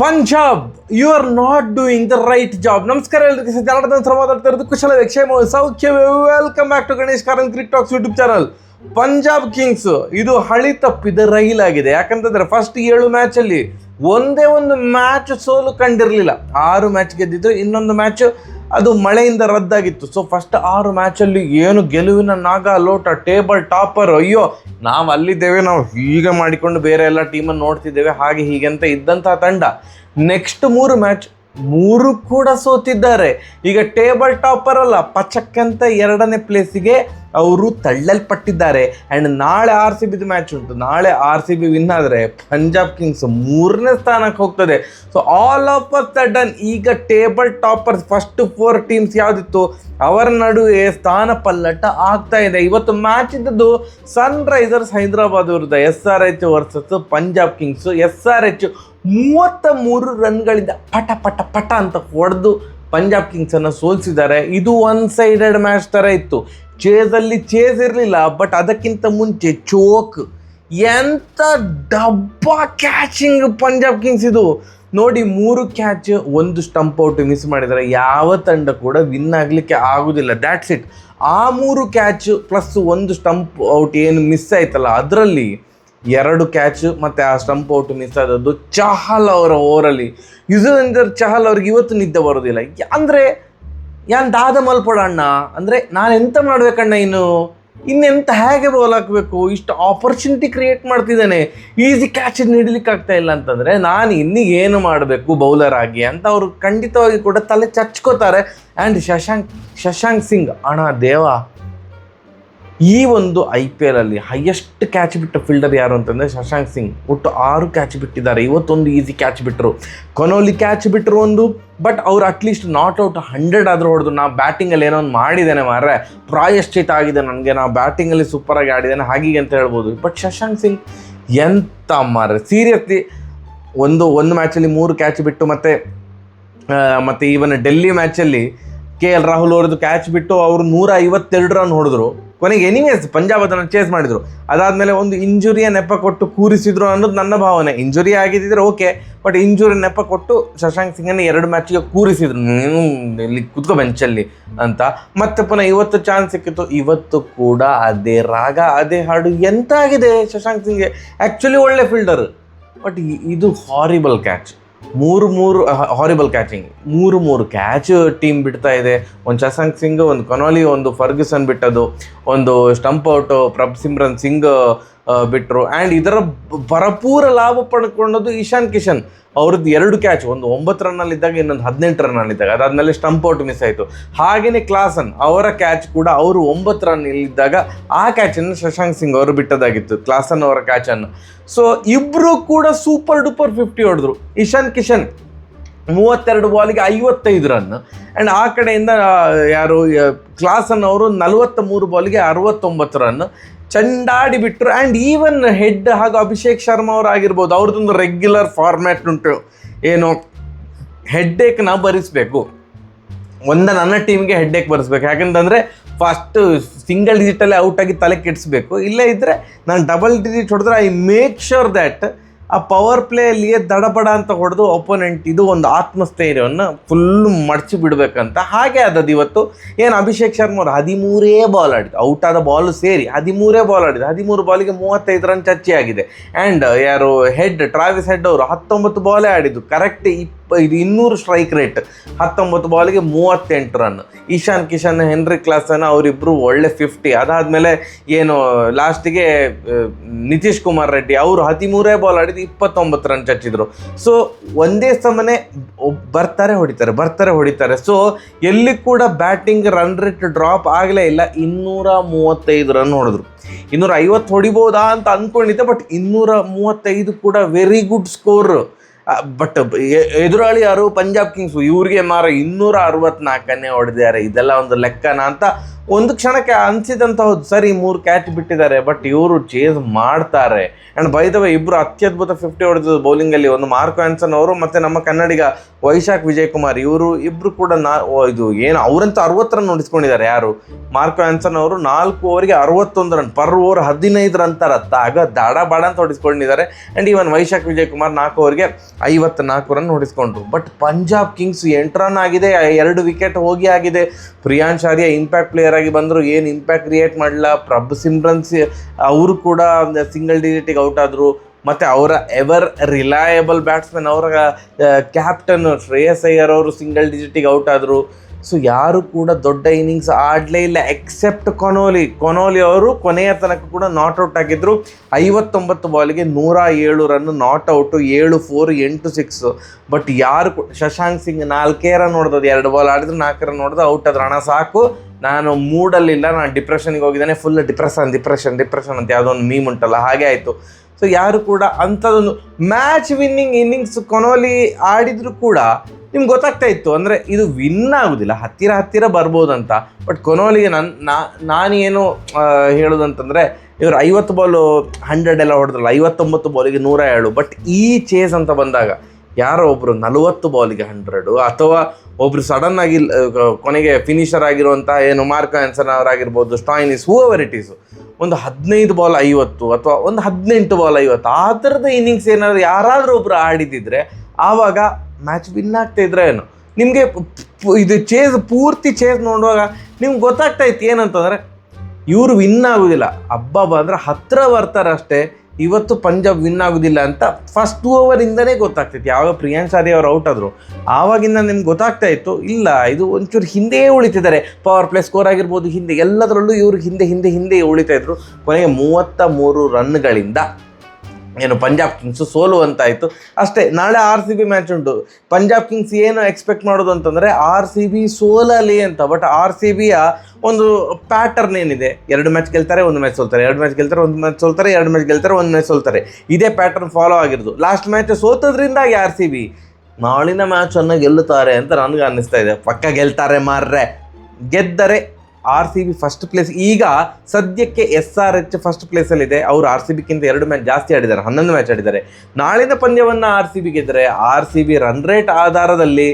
Punjab you are not doing the right job. ನಮಸ್ಕಾರ ಎಲ್ಲರಿಗೆ, ಜನಾರ್ದನ್ ಮಾತಾಡ್ತಾ ಇರೋದು. ಕುಶಲ ಕ್ಷೇಮ ಸೌಖ್ಯವೇ. Welcome back to Ganesh Karanth cricket talks YouTube channel. Punjab kings ಇದು ಹಳಿ ತಪ್ಪಿದ ರೈಲಾಗಿದೆ. ಯಾಕಂತಂದ್ರೆ ಫಸ್ಟ್ 7 ಮ್ಯಾಚಲ್ಲಿ ಒಂದೇ ಒಂದು ಮ್ಯಾಚ್ ಸೋಲು ಕಂಡಿರಲಿಲ್ಲ. 6 ಮ್ಯಾಚ್ ಗೆದ್ದಿದ್ದು, ಇನ್ನೊಂದು ಮ್ಯಾಚ್ ಅದು ಮಳೆಯಿಂದ ರದ್ದಾಗಿತ್ತು. ಸೊ ಫಸ್ಟ್ 6 ಮ್ಯಾಚಲ್ಲಿ ಏನು ಗೆಲುವಿನ ನಾಗ ಲೋಟ, ಟೇಬಲ್ ಟಾಪರ್. ಅಯ್ಯೋ ನಾವು ಅಲ್ಲಿದ್ದೇವೆ, ನಾವು ಹೀಗೆ ಮಾಡಿಕೊಂಡು ಬೇರೆ ಎಲ್ಲ ಟೀಮನ್ನು ನೋಡ್ತಿದ್ದೇವೆ, ಹಾಗೆ ಹೀಗೆ ಅಂತ ಇದ್ದಂಥ ತಂಡ ನೆಕ್ಸ್ಟ್ 3 ಮ್ಯಾಚ್ 3 ಕೂಡ ಸೋತಿದ್ದಾರೆ. ಈಗ ಟೇಬಲ್ ಟಾಪರ್ ಅಲ್ಲ, ಪಚಕ್ಕಂತ 2ನೇ ಪ್ಲೇಸಿಗೆ ಅವರು ತಳ್ಳಲ್ಪಟ್ಟಿದ್ದಾರೆ. ಆ್ಯಂಡ್ ನಾಳೆ RCB ಮ್ಯಾಚ್ ಉಂಟು. ನಾಳೆ RCB ವಿನ್ ಆದರೆ ಪಂಜಾಬ್ ಕಿಂಗ್ಸ್ 3ನೇ ಸ್ಥಾನಕ್ಕೆ ಹೋಗ್ತದೆ. So all of a sudden ಈಗ ಟೇಬಲ್ ಟಾಪರ್ಸ್ ಫಸ್ಟ್ 4 ಟೀಮ್ಸ್ ಯಾವುದಿತ್ತು ಅವರ ನಡುವೆ ಸ್ಥಾನ ಪಲ್ಲಟ ಆಗ್ತಾ ಇದೆ. ಇವತ್ತು ಮ್ಯಾಚ್ ಇದ್ದದ್ದು ಸನ್ ರೈಸರ್ಸ್ ಹೈದರಾಬಾದ್ ವಿರುದ್ಧ SRH versus Punjab Kings. SRH 33 ರನ್ಗಳಿಂದ ಪಟ ಪಟ ಪಟ ಅಂತ ಹೊಡೆದು ಪಂಜಾಬ್ ಕಿಂಗ್ಸನ್ನು ಸೋಲಿಸಿದ್ದಾರೆ. ಇದು ಒನ್ ಸೈಡೆಡ್ ಮ್ಯಾಚ್ ಥರ ಇತ್ತು. ಚೇಸಲ್ಲಿ ಚೇಸ್ ಇರಲಿಲ್ಲ, ಬಟ್ ಅದಕ್ಕಿಂತ ಮುಂಚೆ ಚೋಕ್. ಎಂಥ ಡಬ್ಬ ಕ್ಯಾಚಿಂಗ್ ಪಂಜಾಬ್ ಕಿಂಗ್ಸ್ ಇದು ನೋಡಿ. 3 ಕ್ಯಾಚ್ 1 ಸ್ಟಂಪ್ ಔಟ್ ಮಿಸ್ ಮಾಡಿದ್ದಾರೆ. ಯಾವ ತಂಡ ಕೂಡ ವಿನ್ ಆಗಲಿಕ್ಕೆ ಆಗೋದಿಲ್ಲ. That's it. ಆ 3 ಕ್ಯಾಚ್ ಪ್ಲಸ್ 1 ಸ್ಟಂಪ್ ಔಟ್ ಏನು ಮಿಸ್ ಆಯ್ತಲ್ಲ, ಅದರಲ್ಲಿ 2 ಕ್ಯಾಚ್ ಮತ್ತು ಆ ಸ್ಟಂಪ್ ಔಟ್ ಮಿಸ್ ಆದದ್ದು ಚಹಲ್ ಅವರ ಓವರಲ್ಲಿ. ಯುಜವೇಂದ್ರ ಚಹಲ್ ಅವ್ರಿಗೆ ಇವತ್ತು ನಿದ್ದೆ ಬರೋದಿಲ್ಲ. ಅಂದರೆ ಯಾನ್ ದಾದ ಮಲ್ಪಡ ಅಣ್ಣ, ಅಂದರೆ ನಾನು ಎಂತ ಮಾಡಬೇಕಣ್ಣ, ಇನ್ನೆಂತ ಹೇಗೆ ಬಾಲ್ ಹಾಕಬೇಕು, ಇಷ್ಟು ಆಪರ್ಚುನಿಟಿ ಕ್ರಿಯೇಟ್ ಮಾಡ್ತಿದ್ದಾನೆ, ಈಸಿ ಕ್ಯಾಚ್ ನೀಡಲಿಕ್ಕೆ ಆಗ್ತಾ ಇಲ್ಲ ಅಂತಂದರೆ ನಾನು ಇನ್ನೀಗ ಏನು ಮಾಡಬೇಕು ಬೌಲರ್ ಆಗಿ ಅಂತ ಅವರು ಖಂಡಿತವಾಗಿ ಕೂಡ ತಲೆ ಚಚ್ಕೋತಾರೆ. ಆ್ಯಂಡ್ ಶಶಾಂಕ್ ಸಿಂಗ್ ಅಣ್ಣ ದೇವ, ಈ ಒಂದು IPL ಅಲ್ಲಿ ಹೈಯೆಸ್ಟ್ ಕ್ಯಾಚ್ ಬಿಟ್ಟ ಫೀಲ್ಡರ್ ಯಾರು ಅಂತಂದರೆ ಶಶಾಂಕ್ ಸಿಂಗ್. ಒಟ್ಟು 6 ಕ್ಯಾಚ್ ಬಿಟ್ಟಿದ್ದಾರೆ. ಇವತ್ತೊಂದು ಈಸಿ ಕ್ಯಾಚ್ ಬಿಟ್ಟರು, ಕೊನೋಲಿ ಕ್ಯಾಚ್ ಬಿಟ್ಟರು ಒಂದು. ಬಟ್ ಅವ್ರು ಅಟ್ಲೀಸ್ಟ್ ನಾಟ್ ಔಟ್ 100 ಆದರೂ ಹೊಡೆದು ನಾ ಬ್ಯಾಟಿಂಗಲ್ಲಿ ಏನೋ ಒಂದು ಮಾಡಿದ್ದೇನೆ ಮಾರ್ರೆ, ಪ್ರಾಯಶ್ಚಿತ ಆಗಿದೆ ನನಗೆ, ನಾವು ಬ್ಯಾಟಿಂಗಲ್ಲಿ ಸೂಪರಾಗಿ ಆಡಿದ್ದೇನೆ ಹಾಗೀಗೆ ಅಂತ ಹೇಳ್ಬೋದು. ಬಟ್ ಶಶಾಂಕ್ ಸಿಂಗ್ ಎಂತ ಮಾರ್ರೆ, ಸೀರಿಯಸ್ಲಿ ಒಂದು ಮ್ಯಾಚಲ್ಲಿ 3 ಕ್ಯಾಚ್ ಬಿಟ್ಟು ಮತ್ತು ಈವನ್ ಡೆಲ್ಲಿ ಮ್ಯಾಚಲ್ಲಿ KL ರಾಹುಲ್ ಅವ್ರದ್ದು ಕ್ಯಾಚ್ ಬಿಟ್ಟು ಅವರು 152 ರನ್ ಹೊಡೆದ್ರು. ಕೊನೆಗೆ ಎನಿವೇಸ್ ಪಂಜಾಬ್ ಅದನ್ನು ಚೇಸ್ ಮಾಡಿದರು. ಅದಾದಮೇಲೆ ಒಂದು ಇಂಜುರಿಯ ನೆಪ ಕೊಟ್ಟು ಕೂರಿಸಿದ್ರು ಅನ್ನೋದು ನನ್ನ ಭಾವನೆ. ಇಂಜುರಿ ಆಗಿದ್ದರೆ ಓಕೆ, ಬಟ್ ಇಂಜುರಿ ನೆಪ ಕೊಟ್ಟು ಶಶಾಂಕ್ ಸಿಂಗನ್ನು 2 ಮ್ಯಾಚಿಗೆ ಕೂರಿಸಿದ್ರು, ನೀನು ಇಲ್ಲಿ ಕುತ್ಕೋ ಬೆಂಚಲ್ಲಿ ಅಂತ. ಮತ್ತೆ ಪುನಃ ಇವತ್ತು ಚಾನ್ಸ್ ಸಿಕ್ಕಿತ್ತು. ಇವತ್ತು ಕೂಡ ಅದೇ ರಾಗ ಅದೇ ಹಾಡು. ಎಂತ ಆಗಿದೆ ಶಶಾಂಕ್ ಸಿಂಗ್ಗೆ. ಆ್ಯಕ್ಚುಲಿ ಒಳ್ಳೆ ಫೀಲ್ಡರ್, ಬಟ್ ಇದು horrible catch. 3 horrible catching. 3 catch team ಬಿಡ್ತಾ ಇದೆ. ಒಂದು ಶಶಾಂಕ್ ಸಿಂಗ್, ಒಂದು ಕೊನಾಲಿ, ಒಂದು ಫರ್ಗ್ಯೂಸನ್ ಬಿಟ್ಟದು, ಒಂದು ಸ್ಟಂಪ್ ಔಟ್ ಪ್ರಭ್ಸಿಮ್ರನ್ ಸಿಂಗ್ ಬಿಟ್ಟರು. ಆ್ಯಂಡ್ ಇದರ ಭರಪೂರ ಲಾಭ ಪಡ್ಕೊಂಡದ್ದು ಇಶಾನ್ ಕಿಶನ್. ಅವ್ರದ್ದು 2 ಕ್ಯಾಚ್, ಒಂದು 9 ರನ್ನಲ್ಲಿದ್ದಾಗ, ಇನ್ನೊಂದು 18 ರನ್ನಲ್ಲಿದ್ದಾಗ. ಅದಾದಮೇಲೆ ಸ್ಟಂಪ್ ಔಟ್ ಮಿಸ್ ಆಯಿತು. ಹಾಗೆಯೇ ಕ್ಲಾಸನ್ ಅವರ ಕ್ಯಾಚ್ ಕೂಡ ಅವರು 9 ರನ್ನಲ್ಲಿದ್ದಾಗ ಆ ಕ್ಯಾಚನ್ನು ಶಶಾಂಕ್ ಸಿಂಗ್ ಅವರು ಬಿಟ್ಟದಾಗಿತ್ತು, ಕ್ಲಾಸನ್ ಅವರ ಕ್ಯಾಚನ್ನು. ಸೊ ಇಬ್ಬರು ಕೂಡ ಸೂಪರ್ ಡೂಪರ್ 50 ಹೊಡೆದ್ರು. ಇಶಾನ್ ಕಿಶನ್ 32 ಬಾಲಿಗೆ 55 ರನ್. ಆ್ಯಂಡ್ ಆ ಕಡೆಯಿಂದ ಯಾರು ಕ್ಲಾಸನ್ ಅವರು 43 ಬಾಲಿಗೆ 69 ರನ್ ಚಂಡಾಡಿ ಬಿಟ್ಟರು. ಆ್ಯಂಡ್ ಈವನ್ ಹೆಡ್ ಹಾಗೂ ಅಭಿಷೇಕ್ ಶರ್ಮಾ ಅವರು ಆಗಿರ್ಬೋದು, ಅವ್ರದ್ದೊಂದು ರೆಗ್ಯುಲರ್ ಫಾರ್ಮ್ಯಾಟ್ ಉಂಟು. ಏನು ಹೆಡ್ಡೇಕ್ ನಾವು ಭರಿಸಬೇಕು, ನನ್ನ ಟೀಮ್ಗೆ ಹೆಡ್ಡೇಕ್ ಭರಿಸ್ಬೇಕು. ಯಾಕಂತಂದರೆ ಫಸ್ಟ್ ಸಿಂಗಲ್ ಡಿಜಿಟಲ್ಲೇ ಔಟಾಗಿ ತಲೆ ಕೆಡಿಸ್ಬೇಕು. ಇಲ್ಲೇ ಇದ್ದರೆ ನಾನು ಡಬಲ್ ಡಿಜಿಟ್ ಹೊಡೆದ್ರೆ ಐ ಮೇಕ್ ಶ್ಯೂರ್ ದ್ಯಾಟ್ ಆ ಪವರ್ ಪ್ಲೇಯಲ್ಲಿಯೇ ದಡಬಡ ಅಂತ ಹೊಡೆದು ಒಪೋನೆಂಟ್ ಇದು ಒಂದು ಆತ್ಮಸ್ಥೈರ್ಯವನ್ನು ಫುಲ್ಲು ಮಡಚಿ ಬಿಡಬೇಕಂತ. ಹಾಗೆ ಆದದ್ದು ಇವತ್ತು. ಏನು ಅಭಿಷೇಕ್ ಶರ್ಮಾ ಅವರು 13 ಬಾಲ್ ಆಡಿದ್ದು, ಔಟಾದ ಬಾಲು ಸೇರಿ 13 ಬಾಲ್ ಆಡಿದ್ದು. 13 ಬಾಲಿಗೆ 35 ರನ್ ಚಚ್ಚಿ ಆಗಿದೆ. ಆ್ಯಂಡ್ ಯಾರು ಟ್ರಾವಿಸ್ ಹೆಡ್ ಅವರು 19 ಬಾಲೇ ಆಡಿದ್ದು. Correct 200 strike rate, 19 ಬಾಲಿಗೆ 38 run. Ishan Kishan, henry Klaasen ಅವರಿಬ್ಬರು ಒಳ್ಳೆ 50. ಅದಾದಮೇಲೆ ಏನು ಲಾಸ್ಟಿಗೆ ನಿತೀಶ್ ಕುಮಾರ್ ರೆಡ್ಡಿ ಅವರು 13 ಬಾಲ್ ಆಡಿದ್ದು 29 ರನ್ ಚಚ್ಚಿದ್ರು. ಸೊ ಒಂದೇ ಸಮನೆ ಬರ್ತಾರೆ ಹೊಡಿತಾರೆ. ಸೊ ಎಲ್ಲಿ ಕೂಡ ಬ್ಯಾಟಿಂಗ್ ರನ್ ರೇಟ್ ಡ್ರಾಪ್ ಆಗಲೇ ಇಲ್ಲ. 235 ರನ್ ಹೊಡೆದ್ರು. 250 ಹೊಡಿಬೋದಾ ಅಂತ ಅಂದ್ಕೊಂಡಿದ್ದೆ, ಬಟ್ 235 ಕೂಡ ವೆರಿ ಗುಡ್ ಸ್ಕೋರ್. ಬಟ್ ಎದುರಾಳಿ ಯಾರು ಪಂಜಾಬ್ ಕಿಂಗ್ಸು, ಇವ್ರಿಗೆ ಮಾರ 264 ಹೊಡೆದಿದ್ದಾರೆ. ಇದೆಲ್ಲ ಒಂದು ಲೆಕ್ಕನ ಅಂತ ಒಂದು ಕ್ಷಣಕ್ಕೆ ಅನಿಸಿದಂಥ ಹೌದು ಸರಿ 3 ಕ್ಯಾಚ್ ಬಿಟ್ಟಿದ್ದಾರೆ, ಬಟ್ ಇವರು ಚೇಸ್ ಮಾಡ್ತಾರೆ. ಆ್ಯಂಡ್ ಬೈ ದ ವೇ ಇಬ್ಬರು ಅತ್ಯದ್ಭುತ 50 ಹೊಡೆದಿದ್ದು ಬೌಲಿಂಗಲ್ಲಿ, ಒಂದು ಮಾರ್ಕೋ ಆ್ಯನ್ಸನ್ ಅವರು ಮತ್ತು ನಮ್ಮ ಕನ್ನಡಿಗ ವೈಶಾಖ್ ವಿಜಯ್ ಕುಮಾರ್, ಇಬ್ಬರು ಕೂಡ ಇದು ಏನು ಅವರಂತೂ 60 ರನ್ ನೋಡಿಸ್ಕೊಂಡಿದ್ದಾರೆ. ಯಾರು ಮಾರ್ಕೋ ಆ್ಯನ್ಸನ್ ಅವರು 4 ಓವರಿಗೆ 61 ರನ್, ಪರ್ ಓವರ್ 15 ರನ್ ಆಗ ದಾಡ ಬಾಡ ಅಂತ ಹೊಡಿಸ್ಕೊಂಡಿದ್ದಾರೆ. ಆ್ಯಂಡ್ ಈವನ್ ವೈಶಾಖ್ ವಿಜಯ್ ಕುಮಾರ್ 4 ಓವರಿಗೆ 54 ರನ್ ಹೊಡಿಸ್ಕೊಂಡ್ರು. ಬಟ್ ಪಂಜಾಬ್ ಕಿಂಗ್ಸ್ 8 ರನ್ ಆಗಿದೆ, 2 ವಿಕೆಟ್ ಹೋಗಿ ಆಗಿದೆ. ಪ್ರಿಯಾಂಶ್ ಆರ್ಯ ಇಂಪ್ಯಾಕ್ಟ್ ಪ್ಲೇಯರ್ ಆಗಿ ಬಂದರು, ಏನು ಇಂಪ್ಯಾಕ್ಟ್ ಕ್ರಿಯೇಟ್ ಮಾಡಲಿಲ್ಲ. ಪ್ರಭ್ ಸಿಮ್ರನ್ ಅವರು ಕೂಡ ಸಿಂಗಲ್ ಡಿಜಿಟಿಗೆ ಔಟ್ ಆದರು. ಮತ್ತು ಅವರ ಎವರ್ ರಿಲಯಬಲ್ ಬ್ಯಾಟ್ಸ್ಮನ್, ಅವರ ಕ್ಯಾಪ್ಟನ್ ಶ್ರೇಯಸ್ ಅಯ್ಯರ್ ಅವರು ಸಿಂಗಲ್ ಡಿಜಿಟಿಗೆ ಔಟ್ ಆದರು. ಸೊ ಯಾರು ಕೂಡ ದೊಡ್ಡ ಇನ್ನಿಂಗ್ಸ್ ಆಡಲೇ ಇಲ್ಲ ಎಕ್ಸೆಪ್ಟ್ ಕೊನೋಲಿ ಅವರು ಕೊನೆಯ ತನಕ ಕೂಡ ನಾಟ್ಔಟ್ ಆಗಿದ್ದರು. 59 ಬಾಲಿಗೆ 107 ರನ್, ನಾಟ್ಔಟು, 7 4 8 6. ಬಟ್ ಯಾರು ಶಶಾಂಕ್ ಸಿಂಗ್ 4 ರನ್ ನೋಡ್ದದು, 2 ಬಾಲ್ ಆಡಿದ್ರು 4 ರನ್ ನೋಡ್ದು ಔಟ್ ಆದ್ರೆ ಹಣ ಸಾಕು, ನಾನು ಮೂಡಲ್ಲಿಲ್ಲ, ನಾನು ಡಿಪ್ರೆಷನ್ಗೆ ಹೋಗಿದ್ದಾನೆ, ಫುಲ್ ಡಿಪ್ರೆಷನ್ ಅಂತ ಯಾವುದೋ ಒಂದು ಮೀಮ್ ಉಂಟಲ್ಲ, ಹಾಗೆ ಆಯಿತು. ಸೊ ಯಾರು ಕೂಡ ಅಂಥದ್ದೊಂದು ಮ್ಯಾಚ್ ವಿನ್ನಿಂಗ್ ಇನ್ನಿಂಗ್ಸ್ ಕೊನೋಲಿ ಆಡಿದ್ರು ಕೂಡ ನಿಮ್ಗೆ ಗೊತ್ತಾಗ್ತಾ ಇತ್ತು ಅಂದರೆ ಇದು ವಿನ್ ಆಗೋದಿಲ್ಲ, ಹತ್ತಿರ ಬರ್ಬೋದಂತ. ಬಟ್ ಕೊನೋಲಿಗೆ ನಾನೇನು ಹೇಳೋದಂತಂದರೆ, ಇವರು 50 ಬಾಲು 100 ಎಲ್ಲ ಹೊಡೆದ್ರಲ್ಲ, 59 ಬಾಲಿಗೆ 107. ಬಟ್ ಈ ಚೇಸ್ ಅಂತ ಬಂದಾಗ ಯಾರೋ ಒಬ್ಬರು 40 ಬಾಲಿಗೆ 100 ಅಥವಾ ಒಬ್ಬರು ಸಡನ್ನಾಗಿ ಕೊನೆಗೆ ಫಿನಿಷರ್ ಆಗಿರುವಂಥ ಏನು ಮಾರ್ಕೋ ಆ್ಯನ್ಸನ್ ಅವರಾಗಿರ್ಬೋದು, ಸ್ಟಾಯ್ನಿಸ್, ಹೂಎವರ್ ಇಟ್ ಈಸು, ಒಂದು 15 ಬಾಲ್ 50 ಅಥವಾ ಒಂದು 18 ಬಾಲ್ 50 ಆ ಥರದ ಇನ್ನಿಂಗ್ಸ್ ಏನಾದರೂ ಯಾರಾದರೂ ಒಬ್ಬರು ಆಡಿದ್ದಿದ್ರೆ ಆವಾಗ ಮ್ಯಾಚ್ ವಿನ್ ಆಗ್ತಾಯಿದ್ರೆ ಏನು. ನಿಮಗೆ ಇದು ಪೂರ್ತಿ ಚೇಸ್ ನೋಡುವಾಗ ನಿಮ್ಗೆ ಗೊತ್ತಾಗ್ತಾ ಇತ್ತು ಏನಂತಂದರೆ ಇವರು ವಿನ್ ಆಗೋದಿಲ್ಲ, ಹಬ್ಬ ಅಂದರೆ ಹತ್ತಿರ ಬರ್ತಾರೆ ಅಷ್ಟೇ, ಇವತ್ತು ಪಂಜಾಬ್ ವಿನ್ ಆಗೋದಿಲ್ಲ ಅಂತ ಫಸ್ಟ್ ಓವರಿಂದನೇ ಗೊತ್ತಾಗ್ತೈತಿ. ಯಾವಾಗ ಪ್ರಿಯಾಂಶ್ ಆರ್ಯ ಅವರು ಔಟ್ ಆದರು ಆವಾಗಿಂದ ನಿಮ್ಗೆ ಗೊತ್ತಾಗ್ತಾ ಇತ್ತು, ಇಲ್ಲ ಇದು ಒಂಚೂರು ಹಿಂದೆ ಉಳಿತಿದ್ದಾರೆ. ಪವರ್ ಪ್ಲೇ ಸ್ಕೋರ್ ಆಗಿರ್ಬೋದು, ಹಿಂದೆ ಎಲ್ಲದರಲ್ಲೂ ಇವರು ಹಿಂದೆ ಉಳಿತಾ ಇದ್ರು. ಕೊನೆಗೆ 33 ರನ್ಗಳಿಂದ ಏನು ಪಂಜಾಬ್ ಕಿಂಗ್ಸು ಸೋಲುವಂತಾಯಿತು ಅಷ್ಟೇ. ನಾಳೆ RCB ಮ್ಯಾಚ್ ಉಂಟು. ಪಂಜಾಬ್ ಕಿಂಗ್ಸ್ ಏನು ಎಕ್ಸ್ಪೆಕ್ಟ್ ಮಾಡೋದು ಅಂತಂದರೆ RCB ಸೋಲಲಿ ಅಂತ. ಬಟ್ RCBಯ ಒಂದು ಪ್ಯಾಟರ್ನ್ ಏನಿದೆ, 2 ಮ್ಯಾಚ್ ಗೆಲ್ತಾರೆ, 1 ಮ್ಯಾಚ್ ಸೋಲ್ತಾರೆ, 2 ಮ್ಯಾಚ್ ಗೆಲ್ತಾರೆ, 1 ಮ್ಯಾಚ್ ಸೋಲ್ತಾರೆ, 2 ಮ್ಯಾಚ್ ಗೆಲ್ತಾರೆ, 1 ಮ್ಯಾಚ್ ಸೋಲ್ತಾರೆ. ಇದೇ ಪ್ಯಾಟರ್ನ್ ಫಾಲೋ ಆಗಿರೋದು. ಲಾಸ್ಟ್ ಮ್ಯಾಚ್ ಸೋತದ್ರಿಂದಾಗಿ RCB ನಾಳಿನ ಮ್ಯಾಚನ್ನು ಗೆಲ್ಲುತ್ತಾರೆ ಅಂತ ನನಗೆ ಅನ್ನಿಸ್ತಾ ಇದೆ. ಪಕ್ಕ ಗೆಲ್ತಾರೆ ಮಾರ್ರೆ, ಗೆದ್ದರೆ RCB ಫಸ್ಟ್ ಪ್ಲೇಸ್. ಈಗ ಸದ್ಯಕ್ಕೆ SRH ಫಸ್ಟ್ ಪ್ಲೇಸಲ್ಲಿದೆ. ಅವರು RCBಗಿಂತ 2 ಮ್ಯಾಚ್ ಜಾಸ್ತಿ ಆಡಿದ್ದಾರೆ, 11 ಮ್ಯಾಚ್ ಆಡಿದ್ದಾರೆ. ನಾಳಿನ ಪಂದ್ಯವನ್ನು RCB ಗೆದ್ದರೆ RCB ರನ್ ರೇಟ್ ಆಧಾರದಲ್ಲಿ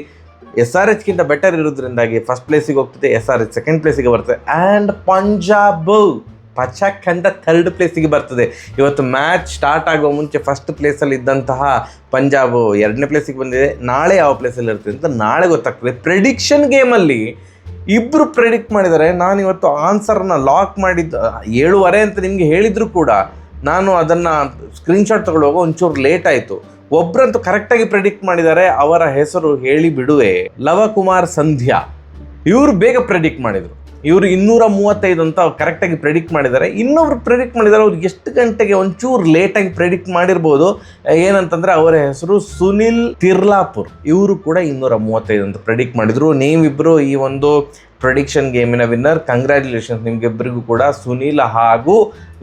SRHಗಿಂತ ಬೆಟರ್ ಇರೋದ್ರಿಂದಾಗಿ ಫಸ್ಟ್ ಪ್ಲೇಸಿಗೆ ಹೋಗ್ತದೆ, SRH ಸೆಕೆಂಡ್ ಪ್ಲೇಸಿಗೆ ಬರ್ತದೆ. ಆ್ಯಂಡ್ ಪಂಜಾಬ್ ಪಚಕ್ ಅಂತ 3rd ಪ್ಲೇಸಿಗೆ ಬರ್ತದೆ. ಇವತ್ತು ಮ್ಯಾಚ್ ಸ್ಟಾರ್ಟ್ ಆಗುವ ಮುಂಚೆ ಫಸ್ಟ್ ಪ್ಲೇಸಲ್ಲಿ ಇದ್ದಂತಹ ಪಂಜಾಬ್ 2ನೇ ಪ್ಲೇಸಿಗೆ ಬಂದಿದೆ. ನಾಳೆ ಯಾವ ಪ್ಲೇಸಲ್ಲಿ ಇರ್ತದೆ ಅಂತ ನಾಳೆ ಗೊತ್ತಾಗ್ತದೆ. ಪ್ರೆಡಿಕ್ಷನ್ ಗೇಮಲ್ಲಿ ಇಬ್ಬರು ಪ್ರೆಡಿಕ್ಟ್ ಮಾಡಿದ್ದಾರೆ. ನಾನು ಇವತ್ತು ಆನ್ಸರ್ನ ಲಾಕ್ ಮಾಡಿದ್ದು 7:30 ಅಂತ ನಿಮಗೆ ಹೇಳಿದ್ರು ಕೂಡ ನಾನು ಅದನ್ನು ಸ್ಕ್ರೀನ್ಶಾಟ್ ತಗೊಳ್ಳುವಾಗ ಒಂಚೂರು ಲೇಟ್ ಆಯಿತು. ಒಬ್ಬರಂತೂ ಕರೆಕ್ಟಾಗಿ ಪ್ರೆಡಿಕ್ಟ್ ಮಾಡಿದ್ದಾರೆ, ಅವರ ಹೆಸರು ಹೇಳಿ ಬಿಡುವೆ, ಲವಕುಮಾರ್ ಸಂಧ್ಯಾ. ಇವರು ಬೇಗ ಪ್ರೆಡಿಕ್ಟ್ ಮಾಡಿದರು. ಇವರು 235 ಅಂತ ಕರೆಕ್ಟಾಗಿ ಪ್ರೆಡಿಕ್ಟ್ ಮಾಡಿದ್ದಾರೆ. ಇನ್ನೊಬ್ರು ಪ್ರೆಡಿಕ್ಟ್ ಮಾಡಿದ್ದಾರೆ, ಅವ್ರು ಎಷ್ಟು ಗಂಟೆಗೆ ಒಂಚೂರು ಲೇಟಾಗಿ ಪ್ರೆಡಿಕ್ಟ್ ಮಾಡಿರ್ಬೋದು. ಏನಂತಂದರೆ ಅವರ ಹೆಸರು ಸುನಿಲ್ ತಿರ್ಲಾಪುರ್. ಇವರು ಕೂಡ 235 ಅಂತ ಪ್ರೆಡಿಕ್ಟ್ ಮಾಡಿದರು. ನೀವಿಬ್ಬರು ಈ ಒಂದು ಪ್ರೆಡಿಕ್ಷನ್ ಗೇಮಿನ ವಿನ್ನರ್. ಕಂಗ್ರ್ಯಾಚುಲೇಷನ್ಸ್ ನಿಮಗಿಬ್ಬರಿಗೂ ಕೂಡ, ಸುನಿಲ್ ಹಾಗೂ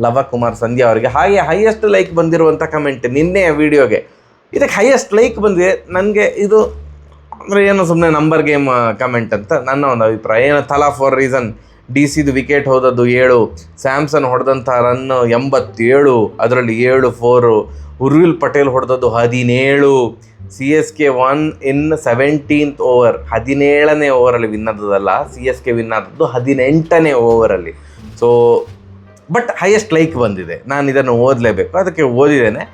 ಲವಕುಮಾರ್ ಸಂಧ್ಯಾ ಅವರಿಗೆ. ಹಾಗೆ ಹೈಯೆಸ್ಟ್ ಲೈಕ್ ಬಂದಿರುವಂಥ ಕಮೆಂಟ್ ನಿನ್ನೆಯ ವಿಡಿಯೋಗೆ, ಇದಕ್ಕೆ ಹೈಯೆಸ್ಟ್ ಲೈಕ್ ಬಂದಿದೆ. ನನಗೆ ಇದು ಅಂದರೆ ಏನೋ ಸುಮ್ಮನೆ ನಂಬರ್ ಗೇಮ್ ಕಮೆಂಟ್ ಅಂತ ನನ್ನ ಒಂದು ಅಭಿಪ್ರಾಯ. ಏನೋ ತಲಾ ಫಾರ್ ರೀಸನ್, DCದು ವಿಕೆಟ್ ಹೋದದ್ದು 7, ಸ್ಯಾಮ್ಸನ್ ಹೊಡೆದಂಥ ರನ್ 87, ಅದರಲ್ಲಿ 7 4, ಉರ್ವಿಲ್ ಪಟೇಲ್ ಹೊಡೆದದ್ದು 17, CSK 1 in 17th ಓವರ್, 17ನೇ ಓವರಲ್ಲಿ ವಿನ್ ಆದದಲ್ಲ, CSK ವಿನ್ ಆದದ್ದು 18ನೇ ಓವರಲ್ಲಿ. ಸೊ ಬಟ್ ಹೈಯೆಸ್ಟ್ ಲೈಕ್ ಬಂದಿದೆ. ನಾನು ಇದನ್ನು ಓದಲೇಬೇಕು, ಅದಕ್ಕೆ ಓದಿದ್ದೇನೆ.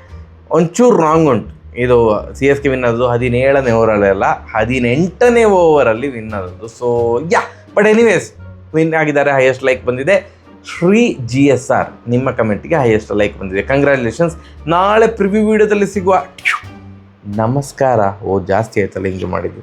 ಒಂಚೂರು ರಾಂಗ್ ಉಂಟು. ಇದು CSK ವಿನ್ ಆದದ್ದು 17ನೇ ಓವರಲ್ಲೆಲ್ಲ, 18ನೇ ಓವರಲ್ಲಿ ವಿನ್ ಆದದ್ದು. ಸೊ ಬಟ್ ಎನಿವೇಸ್ ವಿನ್ ಆಗಿದ್ದಾರೆ. ಹೈಯೆಸ್ಟ್ ಲೈಕ್ ಬಂದಿದೆ ಶ್ರೀ GSR, ನಿಮ್ಮ ಕಮೆಂಟಿಗೆ ಹೈಯೆಸ್ಟ್ ಲೈಕ್ ಬಂದಿದೆ. ಕಂಗ್ರ್ಯಾಚುಲೇಷನ್ಸ್. ನಾಳೆ ಪ್ರಿವ್ಯೂ ವಿಡಿಯೋದಲ್ಲಿ ಸಿಗುವ. ನಮಸ್ಕಾರ. ಜಾಸ್ತಿ ಆಯ್ತಲ್ಲ ಹಿಂಗೆ ಮಾಡಿದ್ದು.